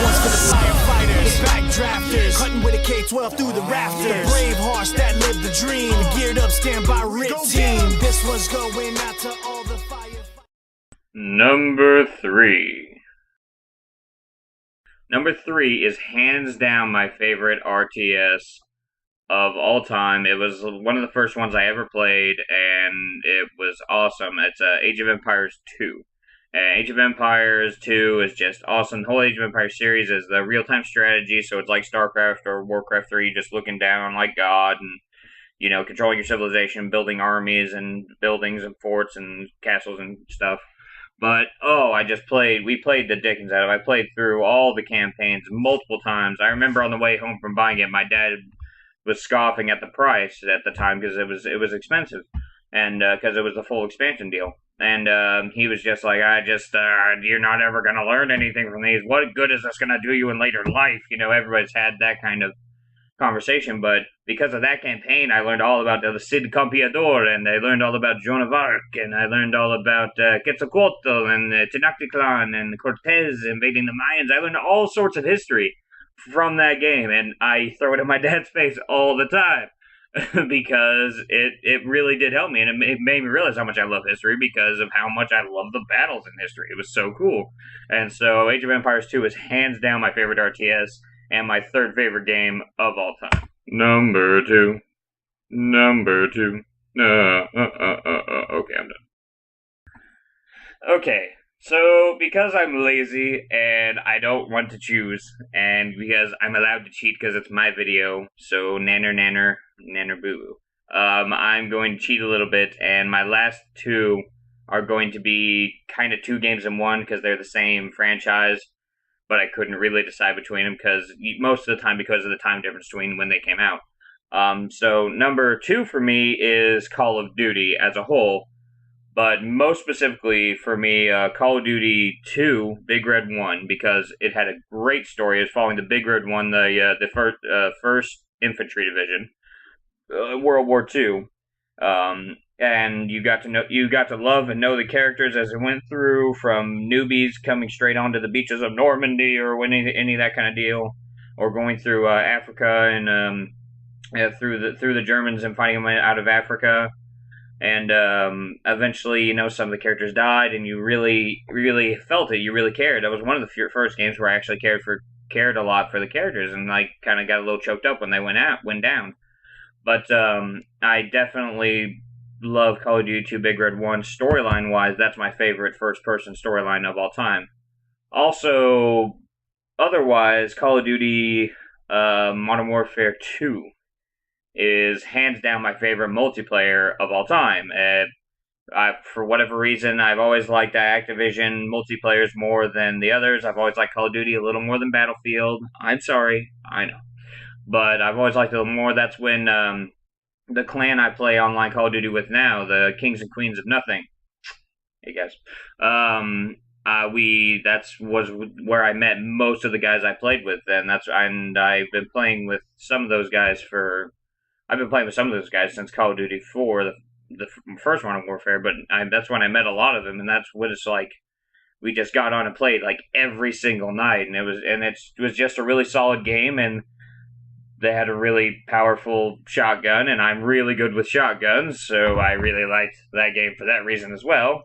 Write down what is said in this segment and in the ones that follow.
one's for the firefighters, the backdrafters, cutting with a K-12 through the rafters. The brave hearts that live the dream, the geared up standby RIT team. This one's going out to all the firefighters. Number 3. Number 3 is hands down my favorite RTS of all time. It was one of the first ones I ever played, and it was awesome. It's Age of Empires 2. Age of Empires 2 is just awesome. The whole Age of Empires series is the real-time strategy, so it's like StarCraft or Warcraft 3, just looking down like God and, you know, controlling your civilization, building armies and buildings and forts and castles and stuff. But, we played the dickens out of it. I played through all the campaigns multiple times. I remember on the way home from buying it, my dad was scoffing at the price at the time because it was expensive, and because it was the full expansion deal. And he was just like, you're not ever going to learn anything from these. What good is this going to do you in later life? You know, everybody's had that kind of conversation, but because of that campaign, I learned all about the Cid Campeador, and I learned all about Joan of Arc, and I learned all about Quetzalcoatl, and Tenochtitlan, and Cortez invading the Mayans. I learned all sorts of history from that game, and I throw it in my dad's face all the time. Because it really did help me, and it made me realize how much I love history because of how much I love the battles in history. It was so cool. And so Age of Empires 2 is hands down my favorite RTS and my third favorite game of all time. Number 2. Okay, I'm done. Okay. So, because I'm lazy and I don't want to choose, and because I'm allowed to cheat because it's my video, so nanner boo. I'm going to cheat a little bit, and my last 2 are going to be kind of 2 games in one because they're the same franchise, but I couldn't really decide between them because most of the time because of the time difference between when they came out. So number 2 for me is Call of Duty as a whole. But most specifically for me, Call of Duty 2, Big Red 1, because it had a great story. It was following the Big Red 1, the first Infantry Division, World War II, and you got to love and know the characters as it went through, from newbies coming straight onto the beaches of Normandy or any of that kind of deal, or going through Africa and through the Germans and fighting them out of Africa. And eventually, you know, some of the characters died, and you really, really felt it. You really cared. That was one of the first games where I actually cared a lot for the characters, and I kind of got a little choked up when they went down. But I definitely love Call of Duty 2 Big Red 1. Storyline-wise, that's my favorite first-person storyline of all time. Also, otherwise, Call of Duty Modern Warfare 2 is hands down my favorite multiplayer of all time. For whatever reason, I've always liked Activision multiplayers more than the others. I've always liked Call of Duty a little more than Battlefield. I'm sorry, I know. But I've always liked it a little more. That's when the clan I play online Call of Duty with now, the Kings and Queens of Nothing. Hey guys. That was where I met most of the guys I played with, and I've been playing with some of those guys since Call of Duty 4, the first Modern Warfare, but that's when I met a lot of them, and that's what it's like. We just got on and played like every single night, and it was just a really solid game, and they had a really powerful shotgun, and I'm really good with shotguns, so I really liked that game for that reason as well.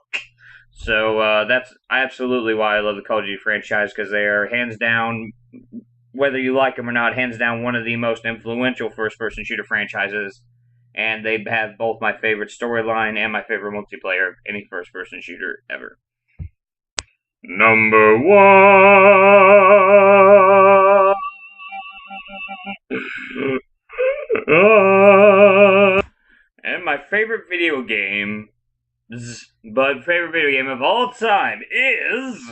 So that's absolutely why I love the Call of Duty franchise, because they are hands down, whether you like them or not, hands down one of the most influential first-person shooter franchises, and they have both my favorite storyline and my favorite multiplayer of any first-person shooter ever. Number 1! And my favorite video game of all time is,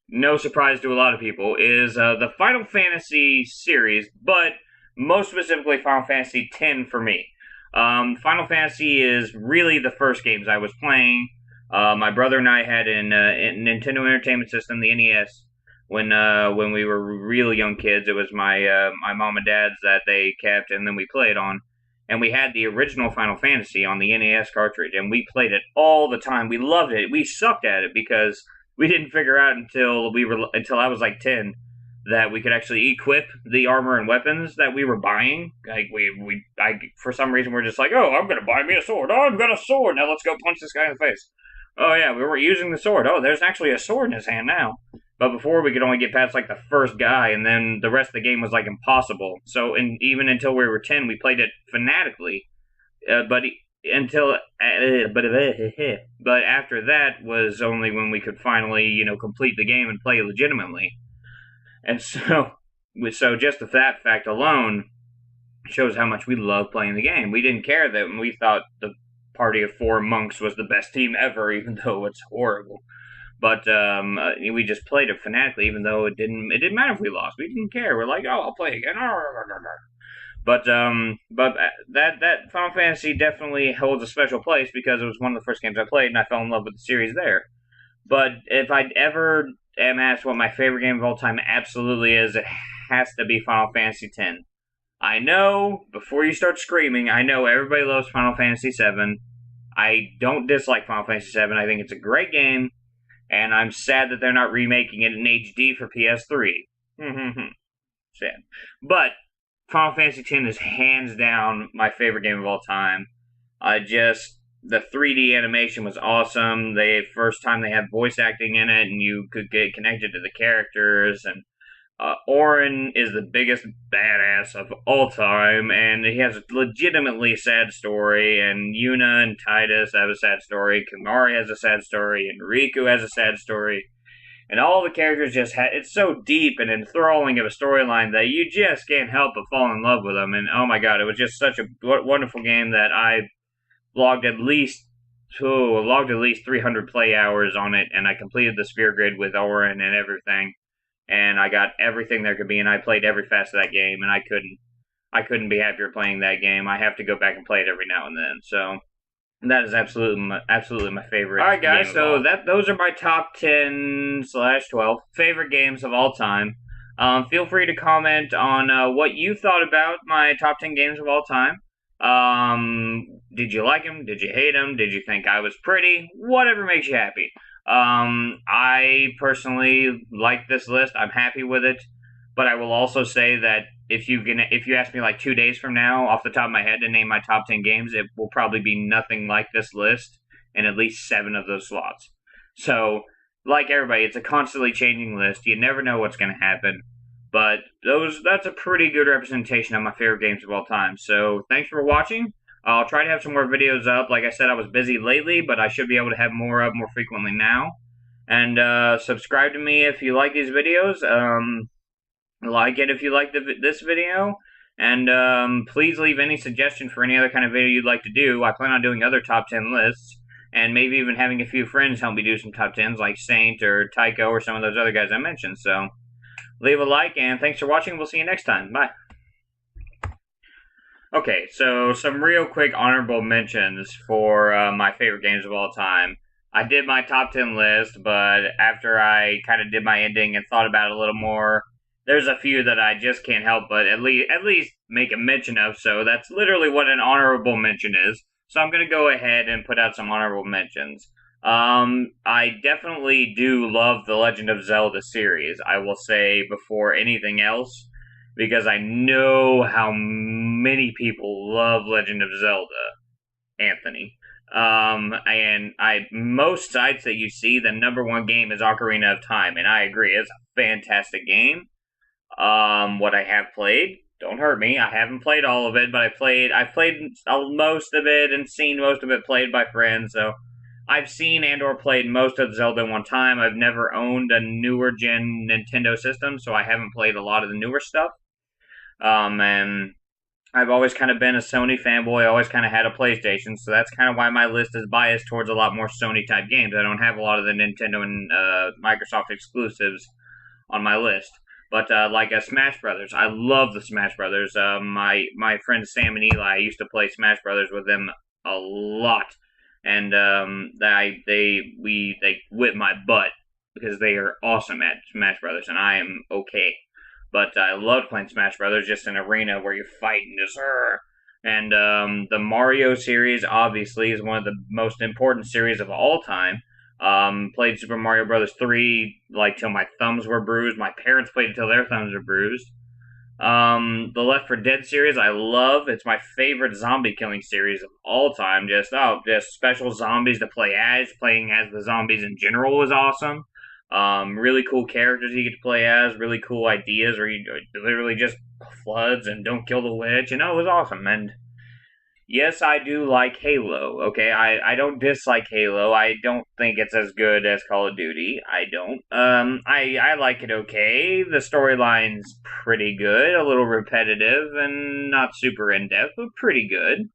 no surprise to a lot of people, is the Final Fantasy series, but most specifically Final Fantasy X for me. Final Fantasy is really the first games I was playing. My brother and I had a Nintendo Entertainment System, the NES, when we were real young kids. It was my mom and dad's that they kept, and then we played on. And we had the original Final Fantasy on the NES cartridge, and we played it all the time. We loved it. We sucked at it because we didn't figure out until I was like 10 that we could actually equip the armor and weapons that we were buying. Like for some reason we're just like, oh, I'm gonna buy me a sword. Oh, I've got a sword. Now let's go punch this guy in the face. Oh yeah, we weren't using the sword. Oh, there's actually a sword in his hand now. But before we could only get past like the first guy, and then the rest of the game was like impossible. So even until we were 10, we played it fanatically. But after that was only when we could finally, complete the game and play legitimately. And so just that fact alone shows how much we love playing the game. We didn't care that we thought the party of 4 monks was the best team ever, even though it's horrible. But we just played it fanatically, even though it didn't matter if we lost. We didn't care. We're like, oh, I'll play again. But that Final Fantasy definitely holds a special place because it was one of the first games I played, and I fell in love with the series there. But if I ever am asked what my favorite game of all time absolutely is, it has to be Final Fantasy X. I know, before you start screaming, I know everybody loves Final Fantasy VII. I don't dislike Final Fantasy VII. I think it's a great game, and I'm sad that they're not remaking it in HD for PS3. Sad. But Final Fantasy X is hands down my favorite game of all time. The 3D animation was awesome. The first time they had voice acting in it, and you could get connected to the characters. And Auron is the biggest badass of all time, and he has a legitimately sad story. And Yuna and Tidus have a sad story. Kimahri has a sad story, and Riku has a sad story. And all the characters it's so deep and enthralling of a storyline that you just can't help but fall in love with them. And oh my god, it was just such a wonderful game that I logged at least 300 play hours on it, and I completed the Sphere Grid with Auron and everything. And I got everything there could be, and I played every facet of that game, and I couldn't be happier playing that game. I have to go back and play it every now and then. So that is absolutely my favorite. All right, guys. So those are my top 10/12 favorite games of all time. Feel free to comment on what you thought about my top 10 games of all time. Did you like them? Did you hate them? Did you think I was pretty? Whatever makes you happy. I personally like this list. I'm happy with it. But I will also say that if you ask me like 2 days from now, off the top of my head, to name my top 10 games, it will probably be nothing like this list in at least 7 of those slots. So, like everybody, it's a constantly changing list. You never know what's going to happen. But that's a pretty good representation of my favorite games of all time. So, thanks for watching. I'll try to have some more videos up. Like I said, I was busy lately, but I should be able to have more up more frequently now. And subscribe to me if you like these videos. Like it if you like this video. And please leave any suggestion for any other kind of video you'd like to do. I plan on doing other top 10 lists. And maybe even having a few friends help me do some top 10s, like Saint or Tycho or some of those other guys I mentioned. So, leave a like, and thanks for watching. We'll see you next time. Bye. Okay, so some real quick honorable mentions for my favorite games of all time. I did my top 10 list, but after I kind of did my ending and thought about it a little more, there's a few that I just can't help but at least make a mention of, so that's literally what an honorable mention is. So I'm going to go ahead and put out some honorable mentions. I definitely do love the Legend of Zelda series, I will say before anything else, because I know how many people love Legend of Zelda, Anthony. And most sites that you see, the #1 game is Ocarina of Time, and I agree, it's a fantastic game. What I have played, don't hurt me, I haven't played all of it, but I've played most of it and seen most of it played by friends, so I've seen and or played most of Zelda one time. I've never owned a newer gen Nintendo system, so I haven't played a lot of the newer stuff. And I've always kind of been a Sony fanboy, always kind of had a PlayStation, so that's kind of why my list is biased towards a lot more Sony-type games. I don't have a lot of the Nintendo and Microsoft exclusives on my list. But like Smash Brothers, I love the Smash Brothers. My friends Sam and Eli, I used to play Smash Brothers with them a lot. And they whip my butt because they are awesome at Smash Brothers, and I am okay. But I loved playing Smash Brothers, just an arena where you fight and just And the Mario series, obviously, is one of the most important series of all time. Played Super Mario Brothers 3 like till my thumbs were bruised. My parents played it till their thumbs were bruised. The Left 4 Dead series I love. It's my favorite zombie killing series of all time. Just special zombies to play as. Playing as the zombies in general was awesome. Really cool characters you get to play as. Really cool ideas where you literally just floods and don't kill the witch. It was awesome. And yes, I do like Halo, okay? I don't dislike Halo. I don't think it's as good as Call of Duty. I don't. I like it okay. The storyline's pretty good, a little repetitive, and not super in-depth, but pretty good.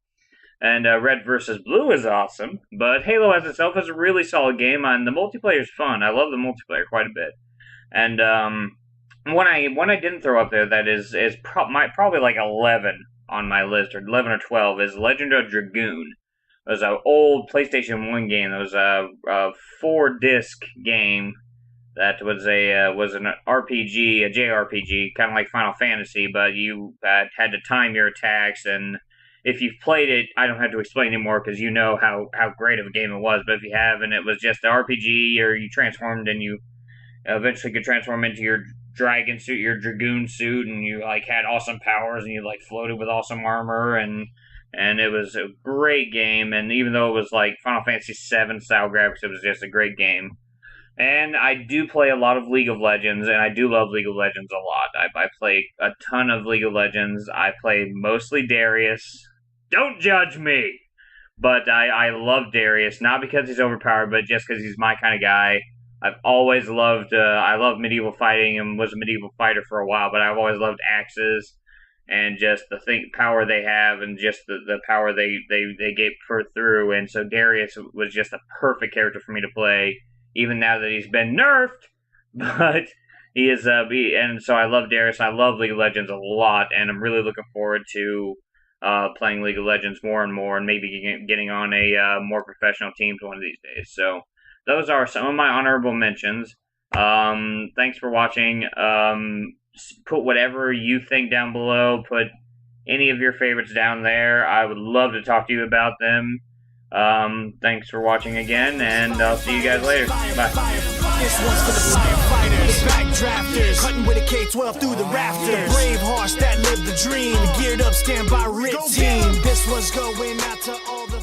And Red vs. Blue is awesome, but Halo as itself is a really solid game, and the multiplayer is fun. I love the multiplayer quite a bit. And one I didn't throw up there that is probably like 11 on my list, or 11 or 12, is Legend of Dragoon. It was an old PlayStation 1 game. It was a 4-disc game that was an RPG, a JRPG, kind of like Final Fantasy, but you had to time your attacks, and if you've played it, I don't have to explain anymore because you know how great of a game it was, but if you haven't, it was just an RPG, or you transformed and you eventually could transform into your dragon suit, your dragoon suit, and you had awesome powers, and you floated with awesome armor, and it was a great game. And even though it was like Final Fantasy VII style graphics, it was just a great game. And I do play a lot of League of Legends, and I do love League of Legends a lot. I play a ton of League of Legends. I play mostly Darius. Don't judge me! But I love Darius, not because he's overpowered, but just because he's my kind of guy. I've always loved, I love medieval fighting and was a medieval fighter for a while, but I've always loved axes and just the power they have and just the power they get put through. And so Darius was just a perfect character for me to play, even now that he's been nerfed. But he is, and so I love Darius. I love League of Legends a lot, and I'm really looking forward to playing League of Legends more and more, and maybe getting on a more professional team one of these days. So those are some of my honorable mentions. Thanks for watching. Put whatever you think down below. Put any of your favorites down there. I would love to talk to you about them. Thanks for watching again, and I'll see you guys later. Bye. This one's for the firefighters, the backdrafters, cutting with a K-12 through the rafters, the brave hearts that live the dream, the geared up standby RIT team. This one's going out to all the